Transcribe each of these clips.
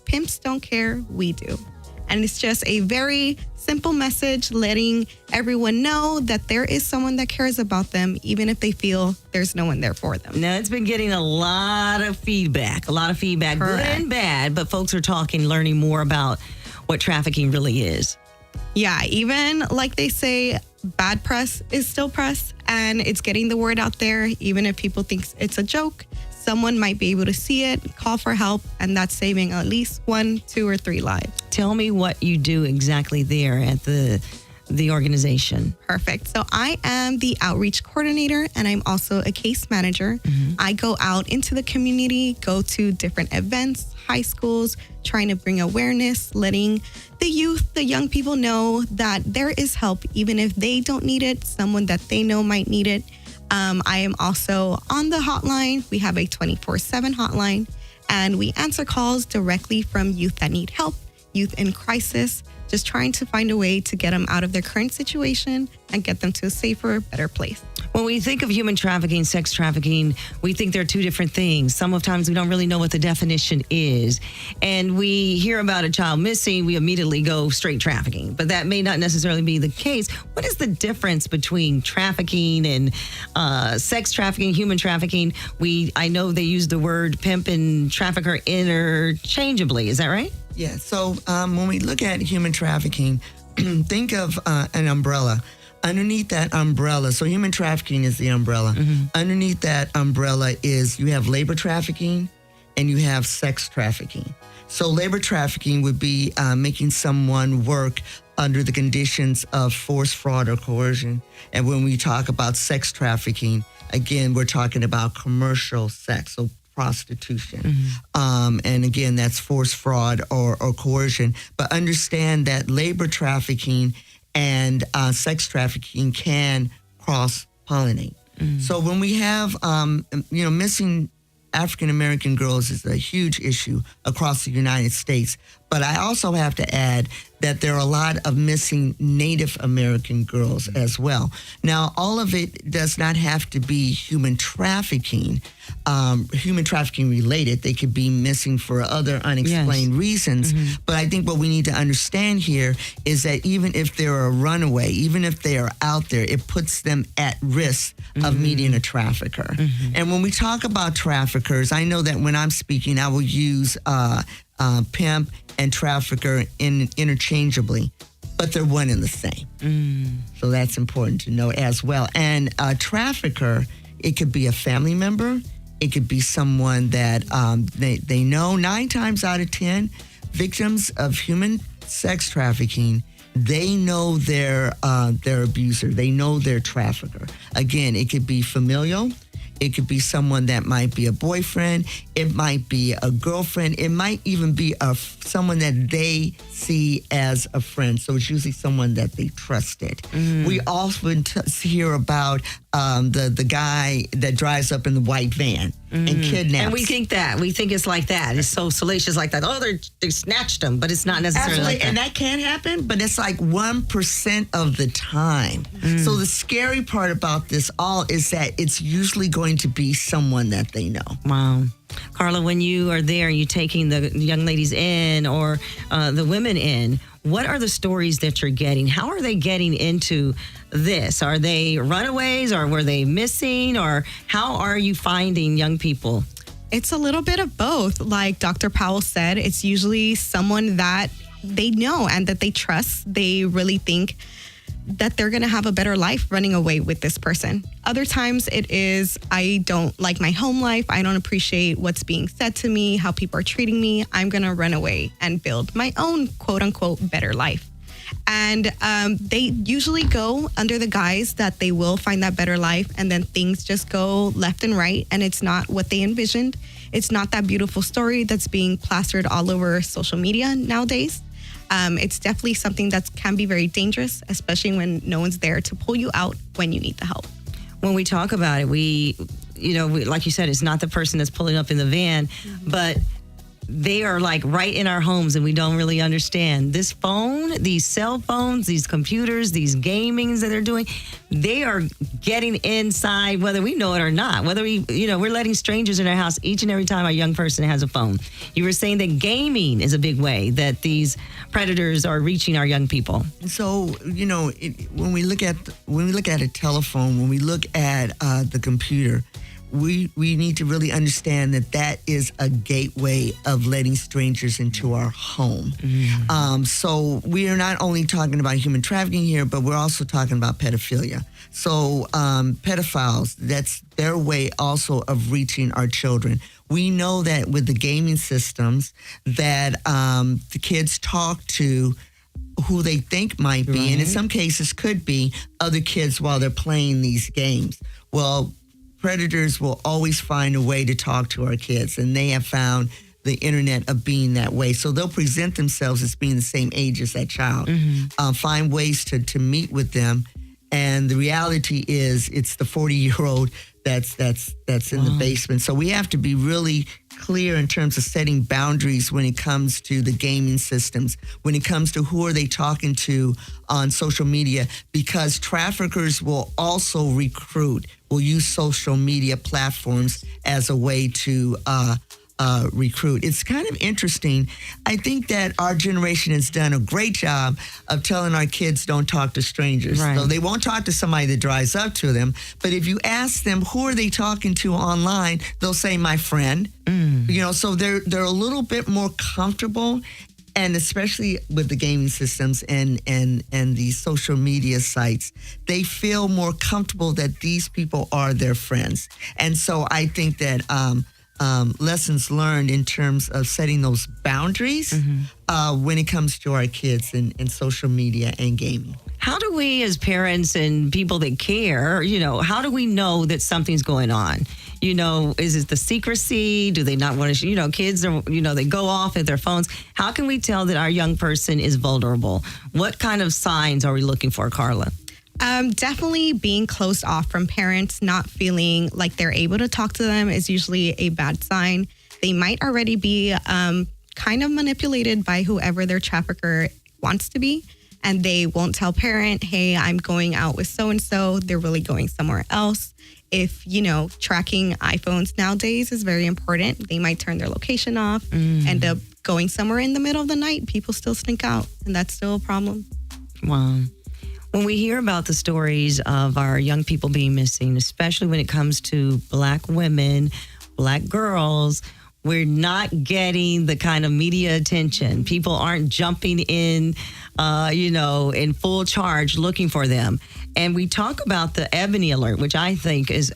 pimps don't care, we do. And it's just a very simple message letting everyone know that there is someone that cares about them, even if they feel there's no one there for them. Now, it's been getting a lot of feedback, Correct. good and bad, but folks are learning more about what trafficking really is. Yeah, even like they say, bad press is still press, and it's getting the word out there. Even if people think it's a joke, someone might be able to see it, call for help, and that's saving at least 1, 2, or 3 lives. Tell me what you do exactly there at the organization. Perfect. So I am the outreach coordinator, and I'm also a case manager. I go out into the community, go to different events, high schools, trying to bring awareness, letting the youth, the young people know that there is help, even if they don't need it, someone that they know might need it. I am also on the hotline. We have a 24/7 hotline, and we answer calls directly from youth that need help, youth in crisis, just trying to find a way to get them out of their current situation and get them to a safer, better place. When we think of human trafficking, sex trafficking, we think they're two different things. Sometimes we don't really know what the definition is. And we hear about a child missing, we immediately go straight trafficking. But that may not necessarily be the case. What is the difference between trafficking and sex trafficking, human trafficking? I know they use the word pimp and trafficker interchangeably. Is that right? Yeah, so when we look at human trafficking, think of an umbrella. Underneath that umbrella, so human trafficking is the umbrella. Underneath that umbrella is you have labor trafficking and you have sex trafficking. So labor trafficking would be making someone work under the conditions of force, fraud, or coercion. And when we talk about sex trafficking, again, we're talking about commercial sex, so prostitution. And again, that's force, fraud, or coercion. But understand that labor trafficking and sex trafficking can cross-pollinate. So when we have, missing African-American girls is a huge issue across the United States. But I also have to add that there are a lot of missing Native American girls as well. Now, all of it does not have to be human trafficking related. They could be missing for other unexplained reasons. But I think what we need to understand here is that even if they're a runaway, even if they are out there, it puts them at risk of meeting a trafficker. And when we talk about traffickers, I know that when I'm speaking, I will use pimp and trafficker interchangeably, but they're one and the same. So that's important to know as well. And a trafficker, it could be a family member. It could be someone that they know. 9 times out of 10, victims of human sex trafficking, they know their abuser. They know their trafficker. Again, it could be familial. It could be someone that might be a boyfriend. It might be a girlfriend. It might even be someone that they see as a friend. So it's usually someone that they trusted. We often hear about the guy that drives up in the white van and kidnaps. And we think it's like that. It's so salacious like that. Oh, they snatched him, but it's not necessarily like that. And that can happen, but it's like 1% of the time. So the scary part about this all is that it's usually going to be someone that they know. Wow. Carla, when you are there, you taking the young ladies in or the women in, what are the stories that you're getting? How are they getting into this? Are they runaways or were they missing? Or how are you finding young people? It's a little bit of both. Like Dr. Powell said, it's usually someone that they know and that they trust. They really think that they're going to have a better life running away with this person. Other times it is, I don't like my home life. I don't appreciate what's being said to me, how people are treating me. I'm going to run away and build my own quote unquote better life. And they usually go under the guise that they will find that better life, and then things just go left and right, and it's not what they envisioned. It's not that beautiful story that's being plastered all over social media nowadays. It's definitely something that can be very dangerous, especially when no one's there to pull you out when you need the help. When we talk about it, we like you said, it's not the person that's pulling up in the van, but they are like right in our homes and we don't really understand. This phone, these cell phones, these computers, these gamings that they're doing, they are getting inside whether we know it or not. Whether we're letting strangers in our house each and every time a young person has a phone. You were saying that gaming is a big way that these predators are reaching our young people. So, when we look at a telephone, when we look at the computer, we need to really understand that is a gateway of letting strangers into our home. So we are not only talking about human trafficking here, but we're also talking about pedophilia. So pedophiles, that's their way also of reaching our children. We know that with the gaming systems that the kids talk to who they think might be, and in some cases could be other kids while they're playing these games. Well, predators will always find a way to talk to our kids, and they have found the internet of being that way. So they'll present themselves as being the same age as that child, find ways to meet with them. And the reality is it's the 40-year-old that's in the basement. So we have to be really clear in terms of setting boundaries when it comes to the gaming systems, when it comes to who are they talking to on social media, because traffickers will also will use social media platforms as a way to recruit. It's kind of interesting. I think that our generation has done a great job of telling our kids don't talk to strangers. Right. So they won't talk to somebody that drives up to them. But if you ask them who are they talking to online, they'll say my friend. So they're a little bit more comfortable. And especially with the gaming systems and these social media sites, they feel more comfortable that these people are their friends. And so I think that lessons learned in terms of setting those boundaries when it comes to our kids and social media and gaming. How do we as parents and people that care, how do we know that something's going on? Is it the secrecy? Do they not want to, kids are, they go off at their phones. How can we tell that our young person is vulnerable? What kind of signs are we looking for, Carla? Definitely being closed off from parents, not feeling like they're able to talk to them is usually a bad sign. They might already be kind of manipulated by whoever their trafficker wants to be. And they won't tell parent, hey, I'm going out with so-and-so. They're really going somewhere else. If, tracking iPhones nowadays is very important, they might turn their location off, end up going somewhere in the middle of the night. People still sneak out, and that's still a problem. Wow. When we hear about the stories of our young people being missing, especially when it comes to Black women, Black girls, we're not getting the kind of media attention. People aren't jumping in, in full charge looking for them. And we talk about the Ebony Alert, which I think is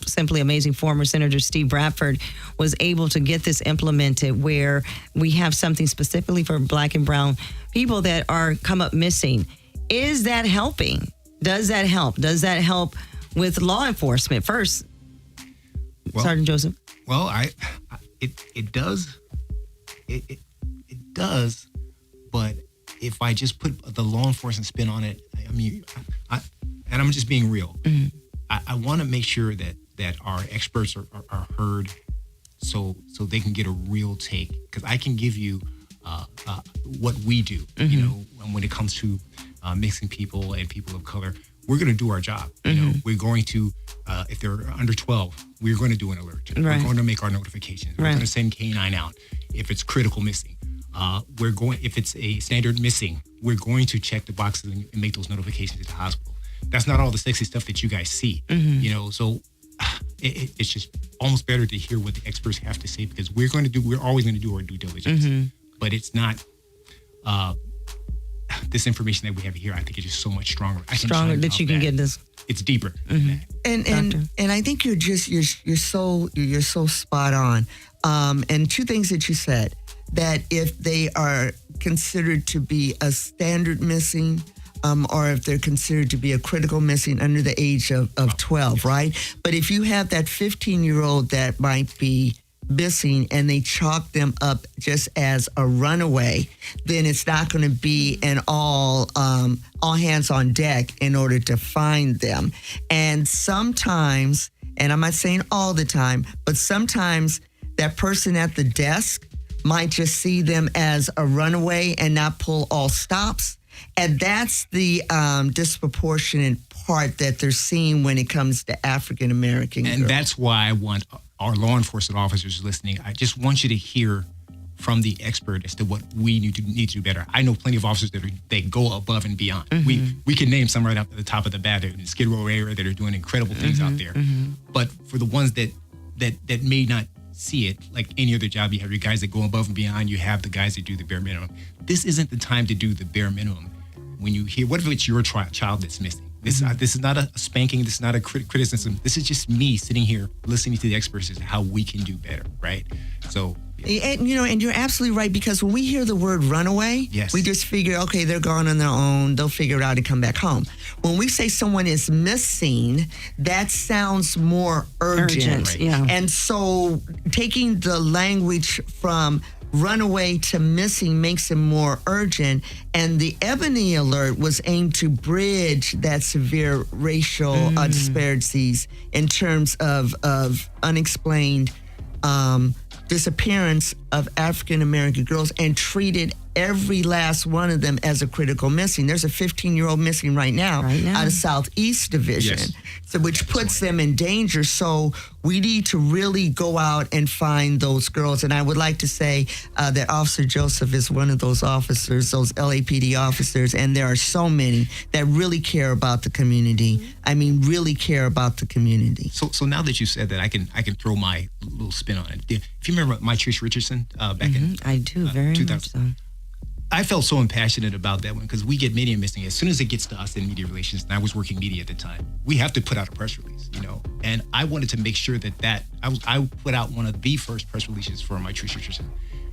simply amazing. Former Senator Steve Bradford was able to get this implemented where we have something specifically for Black and brown people that are come up missing. Is that helping? Does that help? Does that help with law enforcement? First, Sergeant Joseph. Well, it does. It does, but if I just put the law enforcement spin on it, and I'm just being real. I want to make sure that our experts are heard, so they can get a real take. Because I can give you what we do, when it comes to mixing people and people of color. We're going to do our job. We're going to, if they're under 12, we're going to do an alert. Right. We're going to make our notifications. We're going to send K9 out if it's critical missing. If it's a standard missing, we're going to check the boxes and make those notifications to the hospital. That's not all the sexy stuff that you guys see, so it's just almost better to hear what the experts have to say, because we're always going to do our due diligence, but it's not, this information that we have here, I think, is just so much stronger. Stronger that you can get this. It's deeper. And I think you're so spot on. And two things that you said, that if they are considered to be a standard missing, or if they're considered to be a critical missing under the age of 12, right? But if you have that 15-year-old that might be missing and they chalk them up just as a runaway, then it's not going to be an all hands on deck in order to find them. And sometimes, and I'm not saying all the time, but sometimes that person at the desk might just see them as a runaway and not pull all stops. And that's the disproportionate part that they're seeing when it comes to African American girls. And that's why I want our law enforcement officers listening. I just want you to hear from the expert as to what we need to do better. I know plenty of officers they go above and beyond. We can name some right up at the top of the bat in the Skid Row area that are doing incredible things out there. But for the ones that may not see it, like any other job, you have your guys that go above and beyond. You have the guys that do the bare minimum. This isn't the time to do the bare minimum. When you hear, what if it's your child that's missing? This is not a spanking. This is not a criticism. This is just me sitting here listening to the experts as to how we can do better, right? So, and you're absolutely right, because when we hear the word runaway, we just figure, okay, they're gone on their own. They'll figure it out and come back home. When we say someone is missing, that sounds more urgent. Right. Yeah. And so taking the language from runaway to missing makes it more urgent. And the Ebony Alert was aimed to bridge that severe racial disparities in terms of unexplained disappearance of African American girls, and treated every last one of them as a critical missing. There's a 15-year-old missing right now out of Southeast Division, so which puts them in danger. So we need to really go out and find those girls. And I would like to say that Officer Joseph is one of those officers, those LAPD officers, and there are so many that really care about the community. I mean, really care about the community. So now that you said that, I can throw my little spin on it. If you remember my Trish Richardson back in I do very 2000. much so. I felt so impassionate about that one because we get media missing. As soon as it gets to us in media relations, and I was working media at the time, we have to put out a press release, And I wanted to make sure that I put out one of the first press releases for my Trish Richardson.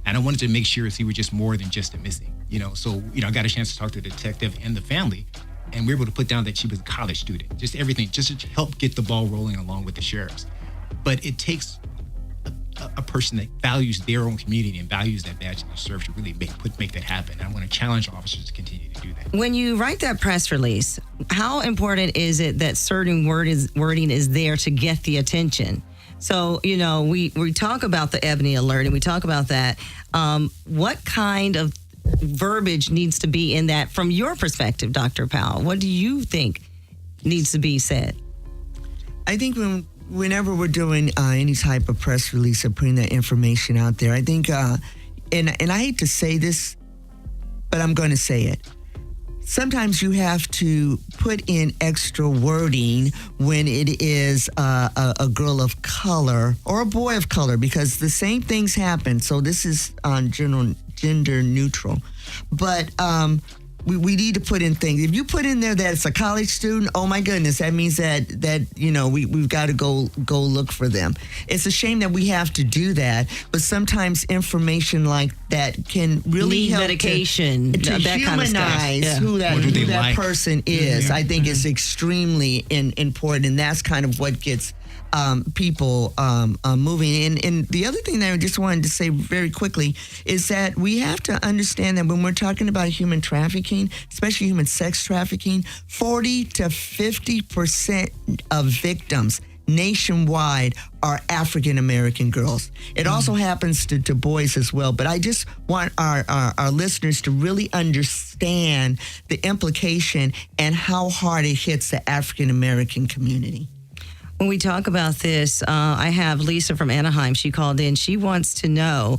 And I wanted to make sure he was just more than just a missing, So, I got a chance to talk to the detective and the family, and we were able to put down that she was a college student, just everything, just to help get the ball rolling along with the sheriffs. But it takes a person that values their own community and values that badge they serve to really make that happen. I want to challenge officers to continue to do that. When you write that press release, how important is it that certain wording is there to get the attention? So, we talk about the Ebony Alert and we talk about that. What kind of verbiage needs to be in that from your perspective, Dr. Powell? What do you think needs to be said? I think whenever we're doing any type of press release or putting that information out there, I think, and I hate to say this, but I'm going to say it. Sometimes you have to put in extra wording when it is a girl of color or a boy of color, because the same things happen. So this is gender neutral. But we need to put in things. If you put in there that it's a college student, oh my goodness, that means that we've got to go look for them. It's a shame that we have to do that, but sometimes information like that can really help medication, to that humanize kind of stuff. who that like? person is. I think it's extremely important, and that's kind of what gets people moving. And the other thing that I just wanted to say very quickly is that we have to understand that when we're talking about human trafficking, especially human sex trafficking, 40 to 50% of victims nationwide are African American girls. It also happens to boys as well. But I just want our listeners to really understand the implication and how hard it hits the African American community. When we talk about this, I have Lisa from Anaheim. She called in. She wants to know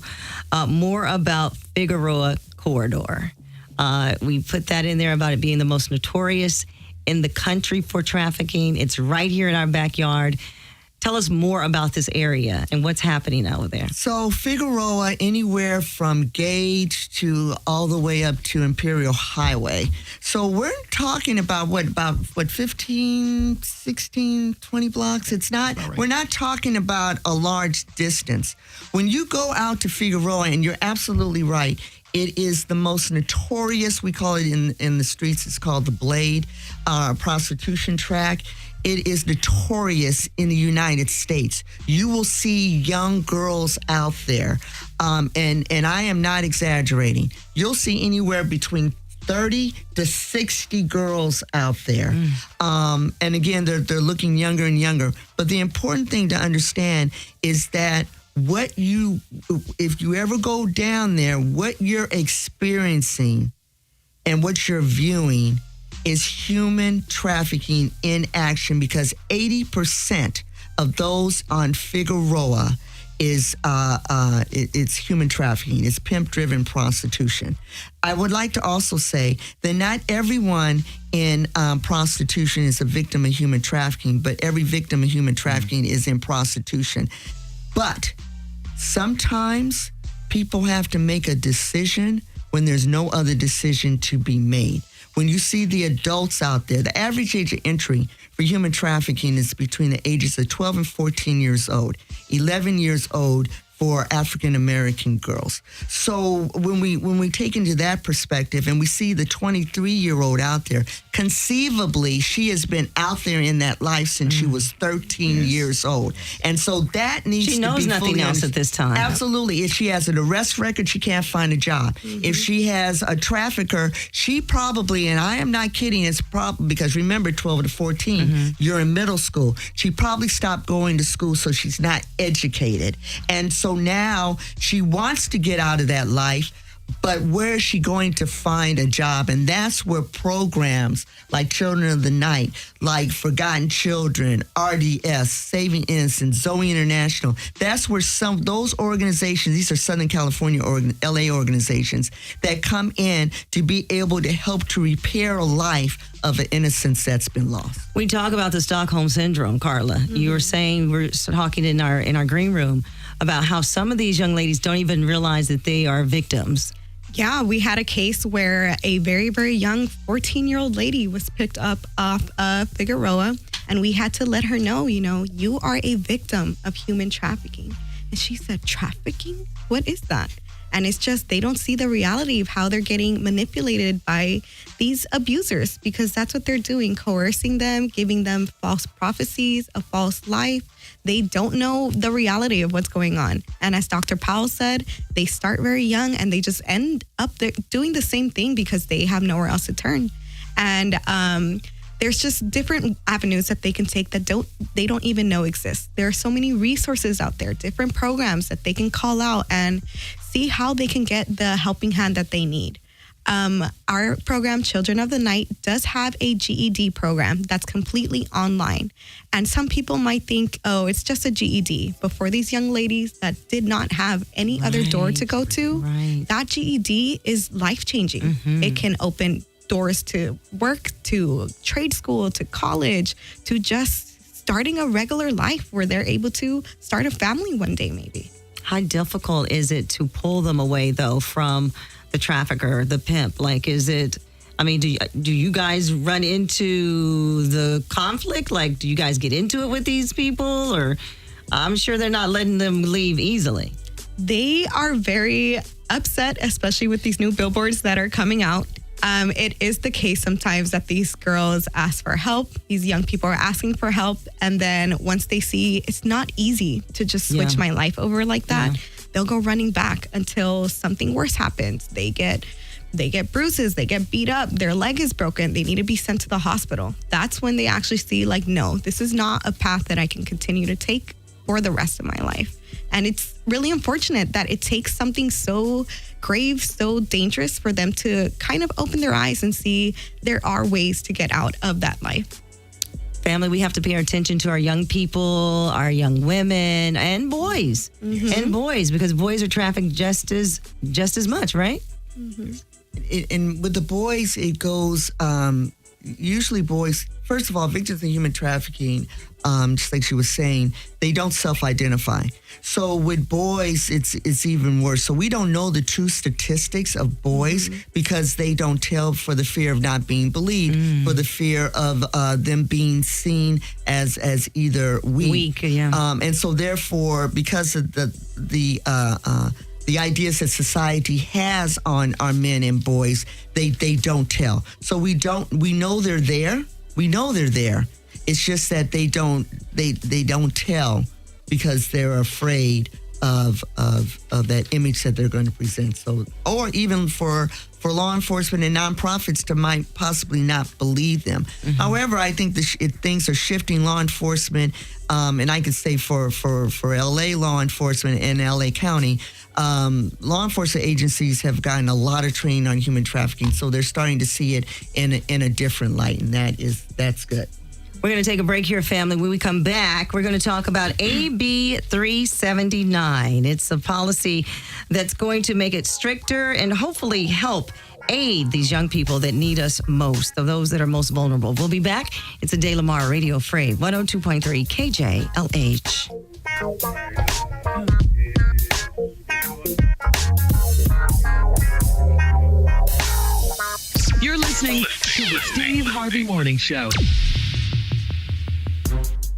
more about Figueroa Corridor. We put that in there about it being the most notorious in the country for trafficking. It's right here in our backyard. Tell us more about this area and what's happening over there. So Figueroa, anywhere from Gage to all the way up to Imperial Highway. So we're talking about what 15, 16, 20 blocks? It's not, right. We're not talking about a large distance. When you go out to Figueroa, and you're absolutely right, it is the most notorious, we call it in the streets, it's called the Blade, prostitution track. It is notorious in the United States. You will see young girls out there, and I am not exaggerating. You'll see anywhere between 30 to 60 girls out there. And again, they're looking younger and younger. But the important thing to understand is that if you ever go down there, what you're experiencing and what you're viewing is human trafficking in action, because 80% of those on Figueroa is it's human trafficking. It's pimp-driven prostitution. I would like to also say that not everyone in prostitution is a victim of human trafficking, but every victim of human trafficking is in prostitution. But sometimes people have to make a decision when there's no other decision to be made. When you see the adults out there, the average age of entry for human trafficking is between the ages of 12 and 14 years old, 11 years old for African American girls. So when we take into that perspective and we see the 23-year-old out there, conceivably she has been out there in that life since she was 13 years old. And so that needs to be She knows nothing else at this time. Absolutely. If she has an arrest record, she can't find a job. If she has a trafficker, she probably, and I am not kidding, it's probably because remember 12 to 14, you're in middle school. She probably stopped going to school, so she's not educated. And so now she wants to get out of that life, but where is she going to find a job? And that's where programs like Children of the Night, like Forgotten Children, RDS, Saving Innocence, Zoe International, that's where those organizations, these are Southern California, LA organizations, that come in to be able to help to repair a life of an innocence that's been lost. We talk about the Stockholm Syndrome, Carla. You were saying, we're talking in our green room about how some of these young ladies don't even realize that they are victims. Yeah, we had a case where a very, very young 14-year-old lady was picked up off of Figueroa, and we had to let her know, you are a victim of human trafficking. And she said, trafficking? What is that? And it's just, they don't see the reality of how they're getting manipulated by these abusers, because that's what they're doing, coercing them, giving them false prophecies, a false life. They don't know the reality of what's going on. And as Dr. Powell said, they start very young and they just end up doing the same thing because they have nowhere else to turn. And there's just different avenues that they can take that they don't even know exist. There are so many resources out there, different programs that they can call out and see how they can get the helping hand that they need. Our program, Children of the Night, does have a GED program that's completely online. And some people might think, oh, it's just a GED. But for these young ladies that did not have any other door to go to, that GED is life-changing. It can open doors to work, to trade school, to college, to just starting a regular life where they're able to start a family one day maybe. How difficult is it to pull them away, though, from the trafficker, the pimp? Like, is it, do you guys run into the conflict? Like, do you guys get into it with these people? Or I'm sure they're not letting them leave easily. They are very upset, especially with these new billboards that are coming out. It is the case sometimes that these girls ask for help. These young people are asking for help. And then once they see it's not easy to just switch my life over like that, they'll go running back until something worse happens. They get bruises, they get beat up, their leg is broken, they need to be sent to the hospital. That's when they actually see, like, no, this is not a path that I can continue to take for the rest of my life. And it's really unfortunate that it takes something so grave, so dangerous for them to kind of open their eyes and see there are ways to get out of that life. Family, we have to pay our attention to our young people, our young women, and boys. And boys, because boys are trafficked just as much, right? And with the boys, it goes, usually boys, first of all, victims of human trafficking, just like she was saying, they don't self-identify. So with boys, it's even worse. So we don't know the true statistics of boys because they don't tell, for the fear of not being believed, for the fear of them being seen as either weak. And so therefore, because of the ideas that society has on our men and boys, they don't tell. So we know they're there. We know they're there. It's just that they don't tell because they're afraid of that image that they're going to present. So, or even for law enforcement and nonprofits to might possibly not believe them. However, I think things are shifting. Law enforcement and I can say for LA law enforcement and LA County, law enforcement agencies have gotten a lot of training on human trafficking, so they're starting to see it in a different light, and that's good. We're going to take a break here, family. When we come back, we're going to talk about AB 379. It's a policy that's going to make it stricter and hopefully help aid these young people that need us most, of those that are most vulnerable. We'll be back. It's a Day Lamar Radio Free, 102.3 KJLH. You're listening to the Steve Harvey Morning Show.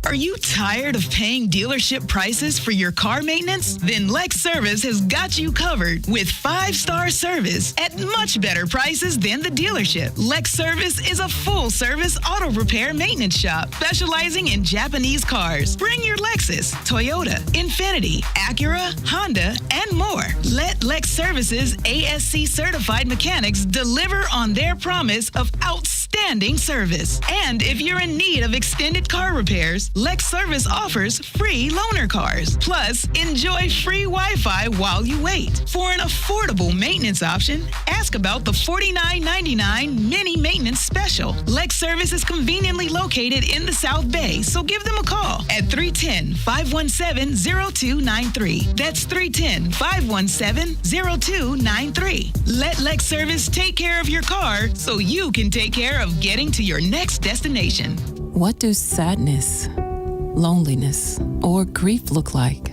Are you tired of paying dealership prices for your car maintenance? Then Lex Service has got you covered with 5-star service at much better prices than the dealership. Lex Service is a full-service auto repair maintenance shop specializing in Japanese cars. Bring your Lexus, Toyota, Infiniti, Acura, Honda, and more. Let Lex Service's ASC certified mechanics deliver on their promise of outstanding service. And if you're in need of extended car repairs, Lex Service offers free loaner cars. Plus, enjoy free Wi-Fi while you wait. For an affordable maintenance option, ask about the $49.99 mini maintenance special. Lex Service is conveniently located in the South Bay, so give them a call at 310-517-0293. That's 310-517-0293. Let Lex Service take care of your car so you can take care of getting to your next destination. What do sadness, loneliness, or grief look like?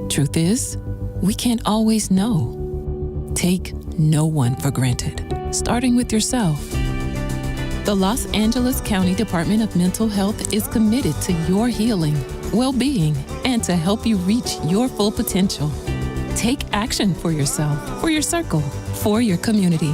Truth is, we can't always know. Take no one for granted, starting with yourself. The Los Angeles County Department of Mental Health is committed to your healing, well-being, and to help you reach your full potential. Take action for yourself, for your circle, for your community.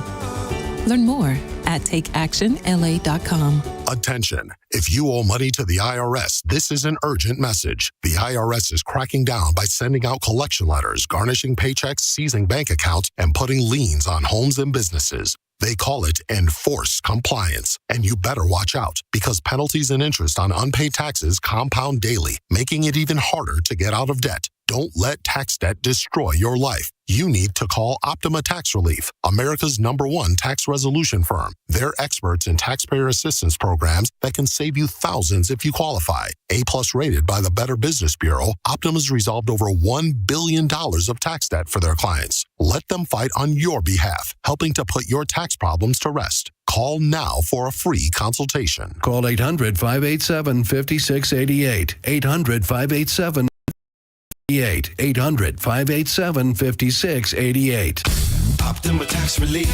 Learn more at takeactionla.com. Attention. If you owe money to the IRS, this is an urgent message. The IRS is cracking down by sending out collection letters, garnishing paychecks, seizing bank accounts, and putting liens on homes and businesses. They call it enforced compliance. And you better watch out, because penalties and interest on unpaid taxes compound daily, making it even harder to get out of debt. Don't let tax debt destroy your life. You need to call Optima Tax Relief, America's #1 tax resolution firm. They're experts in taxpayer assistance programs that can save you thousands if you qualify. A+ rated by the Better Business Bureau, Optima's resolved over $1 billion of tax debt for their clients. Let them fight on your behalf, helping to put your tax problems to rest. Call now for a free consultation. Call 800-587-5688. 800-587-5688. 800-587-5688. Optima Tax Relief.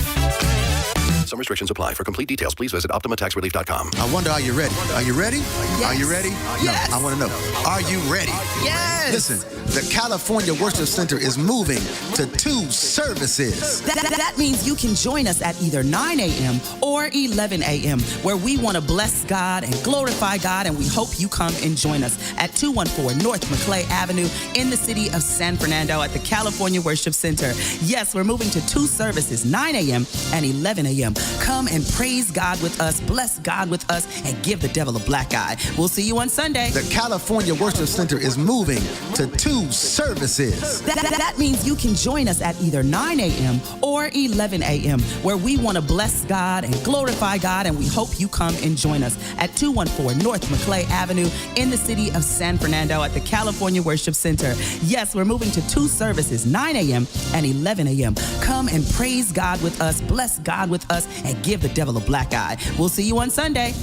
Some restrictions apply. For complete details, please visit OptimaTaxRelief.com. I wonder, are you ready? Are you ready? Yes. Are you ready? Yes. No, I want to know, are you ready? Yes. Listen, the California Worship Center is moving to 2 services. That means you can join us at either 9 a.m. or 11 a.m., where we want to bless God and glorify God, and we hope you come and join us at 214 North Maclay Avenue in the city of San Fernando at the California Worship Center. Yes, we're moving to 2 services, 9 a.m. and 11 a.m. Come and praise God with us, bless God with us, and give the devil a black eye. We'll see you on Sunday. The California Worship Center is moving to 2 services. That means you can join us at either 9 a.m. or 11 a.m., where we want to bless God and glorify God, and we hope you come and join us at 214 North Maclay Avenue in the city of San Fernando at the California Worship Center. Yes, we're moving to 2 services, 9 a.m. and 11 a.m. Come and praise God with us, bless God with us, and give the devil a black eye. We'll see you on Sunday.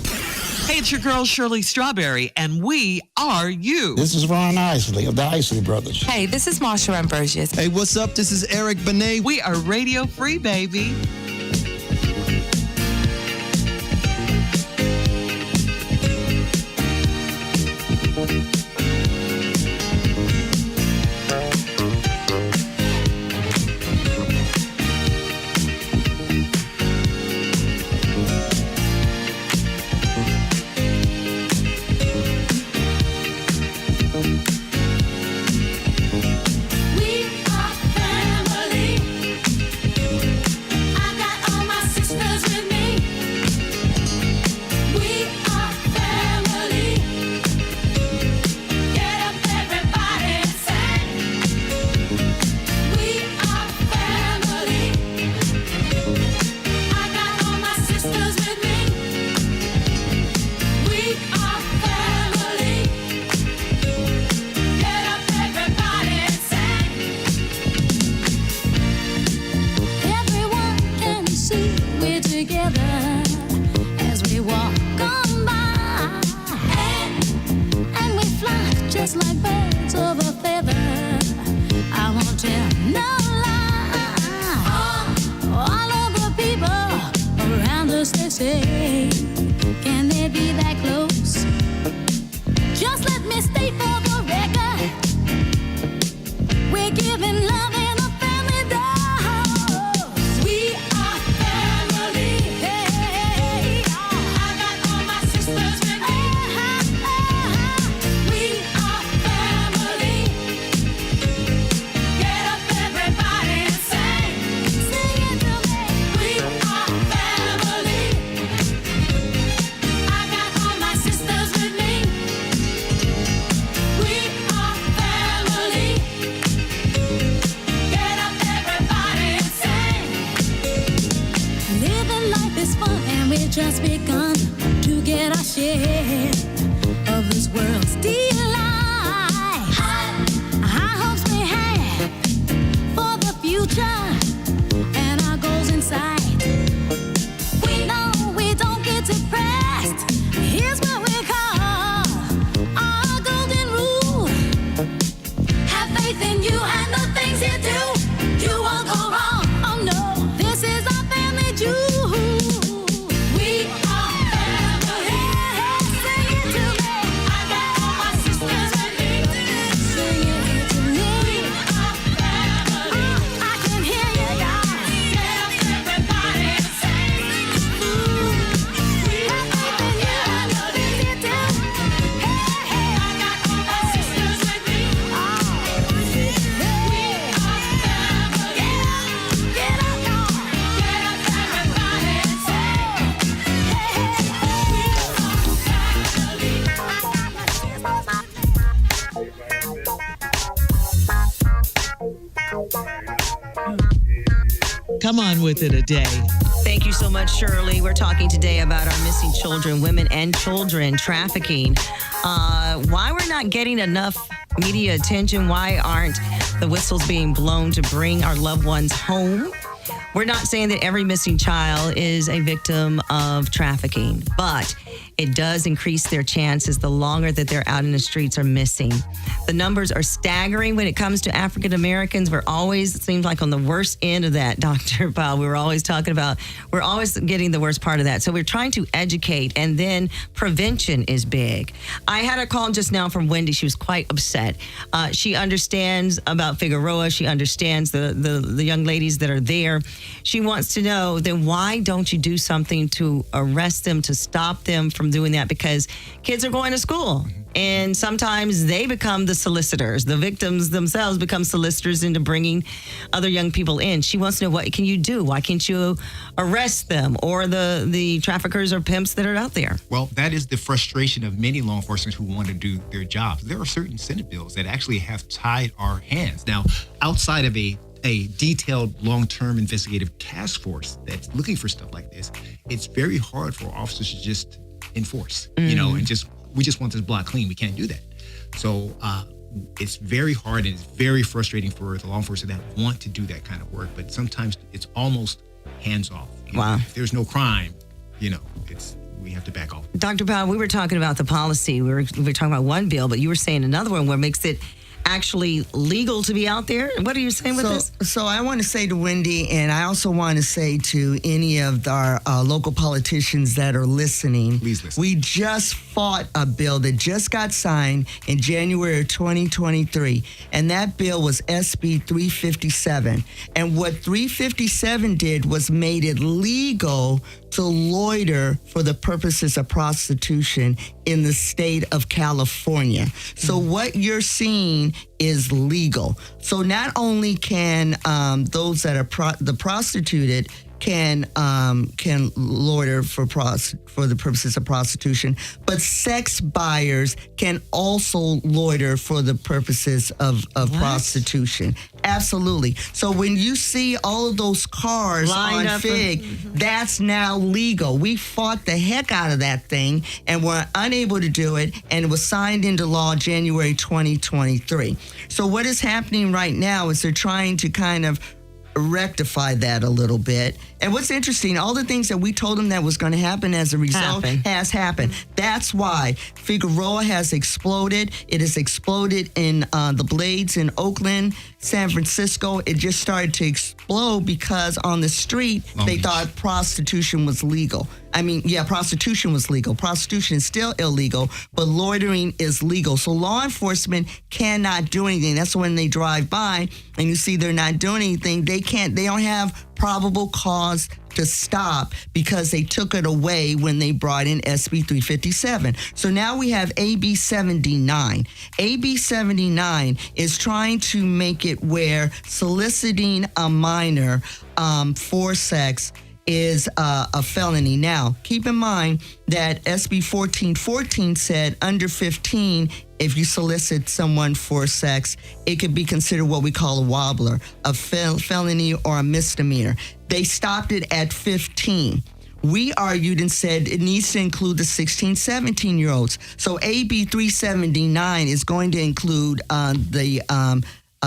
Hey, it's your girl, Shirley Strawberry, and we are you. This is Ron Isley of the Isley Brothers. Hey, this is Marsha Ambrosius. Hey, what's up? This is Eric Benet. We are Radio Free, baby. We are family. I got together as we walk on by. And we fly just like birds of a feather. I won't tell no lie. All of the people around us, they say, can they be that close? Just let me state for the record, we're giving love in a family dose. We are family. Hey, I got all my sisters with me. We are family. Get up, everybody, and sing. Sing it to me. We are family. I got all my sisters with me. We are family. Get up, everybody, and sing. Living life is fun, and we've just begun to get our share of this world's delight. High hopes we have for the future and our goals in sight. We know we don't get depressed. Here's what we call our golden rule. Have faith in you and the things you do. You won't go wrong. Oh no, this is our family jewel. We are family. Sing it to me. I got all my sisters with me. Sing it to me. We are family. I can hear you, guys. Get up, everybody, and sing. We have faith in you and the things you do. Hey, I got all my sisters with me. We are family. Get up, y'all. Get up, everybody, and sing. We Come on with it, Adai. Thank you so much, Shirley. We're talking today about our missing children, women and children, trafficking. Why we're not getting enough media attention? Why aren't the whistles being blown to bring our loved ones home? We're not saying that every missing child is a victim of trafficking, but it does increase their chances the longer that they're out in the streets or missing. The numbers are staggering when it comes to African Americans. We're always, it seems like, on the worst end of that, Dr. Powell. We're always talking about, we're always getting the worst part of that. So we're trying to educate, and then prevention is big. I had a call just now from Wendy. She was quite upset. She understands about Figueroa. She understands the young ladies that are there. She wants to know, then why don't you do something to arrest them, to stop them from doing that? Because kids are going to school, and sometimes they become the solicitors. The victims themselves become solicitors into bringing other young people in. She wants to know, what can you do? Why can't you arrest them or the traffickers or pimps that are out there? Well, that is the frustration of many law enforcement who want to do their jobs. There are certain Senate bills that actually have tied our hands. Now, outside of a detailed long-term investigative task force that's looking for stuff like this, it's very hard for officers to just enforce, and we just want this block clean. We can't do that. So it's very hard, and it's very frustrating for the law enforcement that want to do that kind of work, but sometimes it's almost hands off. Wow. If there's no crime, we have to back off. Dr. Powell, we were talking about the policy. We were talking about one bill, but you were saying another one where it makes it actually legal to be out there. What are you saying with this? So I want to say to Wendy, and I also want to say to any of our local politicians that are listening, please listen. We just fought a bill that just got signed in January of 2023, and that bill was SB 357. And what 357 did was made it legal to loiter for the purposes of prostitution in the state of California. So what you're seeing is legal. So not only can those that are the prostituted can loiter for the purposes of prostitution, but sex buyers can also loiter for the purposes of prostitution. Absolutely. So when you see all of those cars on FIG, that's now legal. We fought the heck out of that thing and were unable to do it, and it was signed into law January 2023. So what is happening right now is they're trying to kind of rectify that a little bit, And what's interesting, all the things that we told them that was going to happen as a result has happened. That's why Figueroa has exploded. It has exploded in the Blades in Oakland, San Francisco. It just started to explode because on the street, they thought prostitution was legal. I mean, yeah, prostitution was legal. Prostitution is still illegal, but loitering is legal. So law enforcement cannot do anything. That's when they drive by and you see they're not doing anything. They don't have probable cause to stop because they took it away when they brought in SB 357. So now we have AB 79. AB 79 is trying to make it where soliciting a minor for sex is a felony. Now, keep in mind that SB 1414 said under 15, if you solicit someone for sex, it could be considered what we call a wobbler, a felony or a misdemeanor. They stopped it at 15. We argued and said it needs to include the 16, 17-year-olds. So AB 379 is going to include the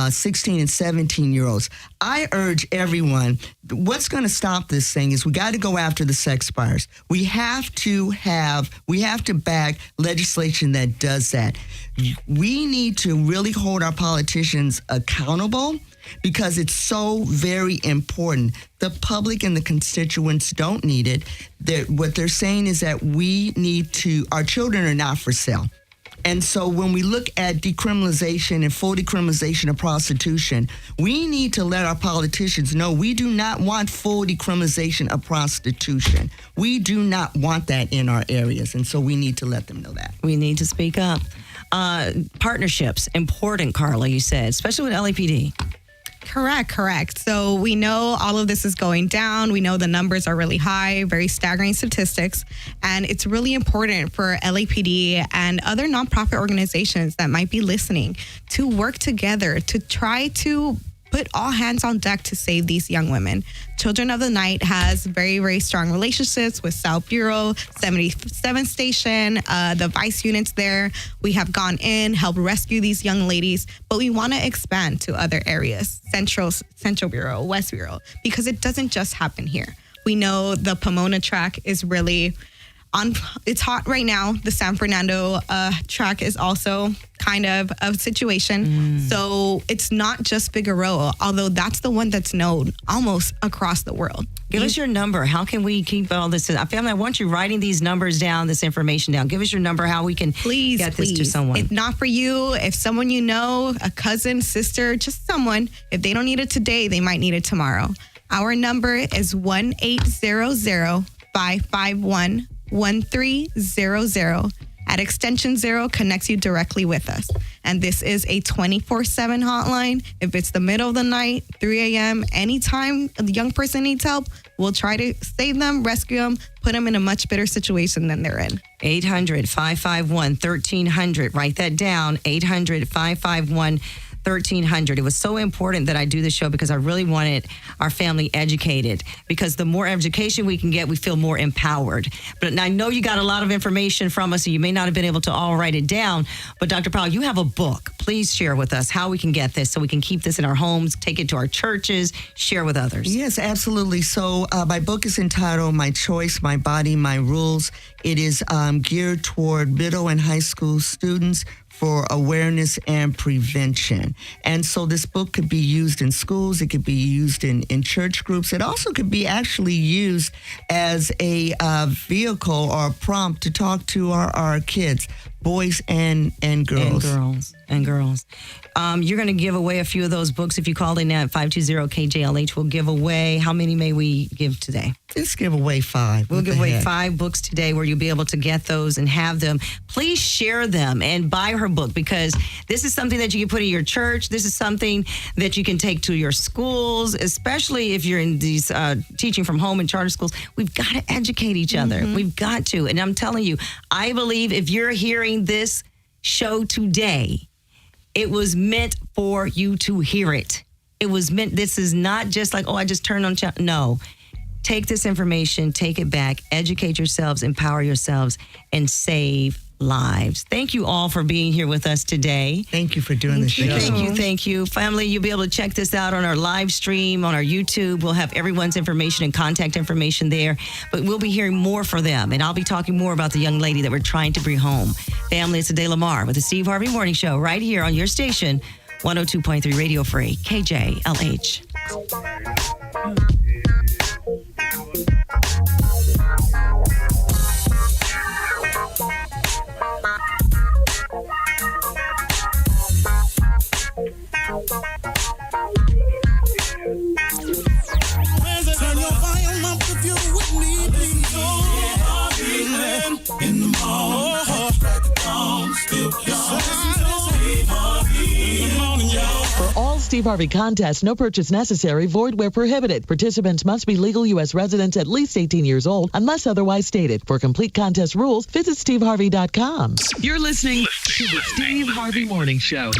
16 and 17-year-olds. I urge everyone, what's going to stop this thing is we got to go after the sex buyers. We have to back legislation that does that. We need to really hold our politicians accountable because it's so very important. The public and the constituents don't need it. What they're saying is that our children are not for sale. And so when we look at decriminalization and full decriminalization of prostitution, we need to let our politicians know we do not want full decriminalization of prostitution. We do not want that in our areas. And so we need to let them know that. We need to speak up. Partnerships, important, Carla, you said, especially with LAPD. Correct. So we know all of this is going down. We know the numbers are really high, very staggering statistics. And it's really important for LAPD and other nonprofit organizations that might be listening to work together to try to put all hands on deck to save these young women. Children of the Night has very, very strong relationships with South Bureau, 77th Station, the Vice units there. We have gone in, helped rescue these young ladies, but we want to expand to other areas, Central Bureau, West Bureau, because it doesn't just happen here. We know the Pomona track is really it's hot right now. The San Fernando track is also kind of a situation. So it's not just Figueroa, although that's the one that's known almost across the world. Give us your number. How can we keep all this? Family, I want you writing these numbers down, this information down. Give us your number, how we can get this to someone. If not for you, if someone you know, a cousin, sister, just someone, if they don't need it today, they might need it tomorrow. Our number is 1-800-551-1300. At extension 0 connects you directly with us. And this is a 24/7 hotline. If it's the middle of the night, 3 a.m., anytime a young person needs help, we'll try to save them, rescue them, put them in a much better situation than they're in. 800-551-1300. Write that down, 800-551-1300. It was so important that I do this show because I really wanted our family educated, because the more education we can get, we feel more empowered. But I know you got a lot of information from us, so you may not have been able to all write it down. But Dr. Powell, you have a book. Please share with us how we can get this so we can keep this in our homes, take it to our churches, share with others. Yes, absolutely. So my book is entitled My Choice, My Body, My Rules. It is geared toward middle and high school students for awareness and prevention. And so this book could be used in schools. It could be used in church groups. It also could be actually used as a vehicle or a prompt to talk to our kids, boys and girls. And girls. You're going to give away a few of those books. If you call in at 520-KJLH, we'll give away, how many may we give today? Just give away 5. We'll give away 5 books today where you'll be able to get those and have them. Please share them and buy her book, because this is something that you can put in your church. This is something that you can take to your schools, especially if you're in these teaching from home and charter schools. We've got to educate each other. We've got to. And I'm telling you, I believe if you're hearing this show today, it was meant for you to hear it. It was meant, this is not just like, I just turned on channel. No. Take this information, take it back, educate yourselves, empower yourselves, and save lives. Thank you all for being here with us today. Thank you for doing the show. Thank you. Family, you'll be able to check this out on our live stream, on our YouTube. We'll have everyone's information and contact information there, but we'll be hearing more from them, and I'll be talking more about the young lady that we're trying to bring home. Family, it's Adai Lamar with the Steve Harvey Morning Show right here on your station, 102.3 Radio Free, KJLH. Turn your volume up if you with me, please. In the morning, For all Steve Harvey contests, no purchase necessary, void where prohibited. Participants must be legal U.S. residents at least 18 years old, unless otherwise stated. For complete contest rules, visit steveharvey.com. You're listening to the Steve Harvey Morning Show.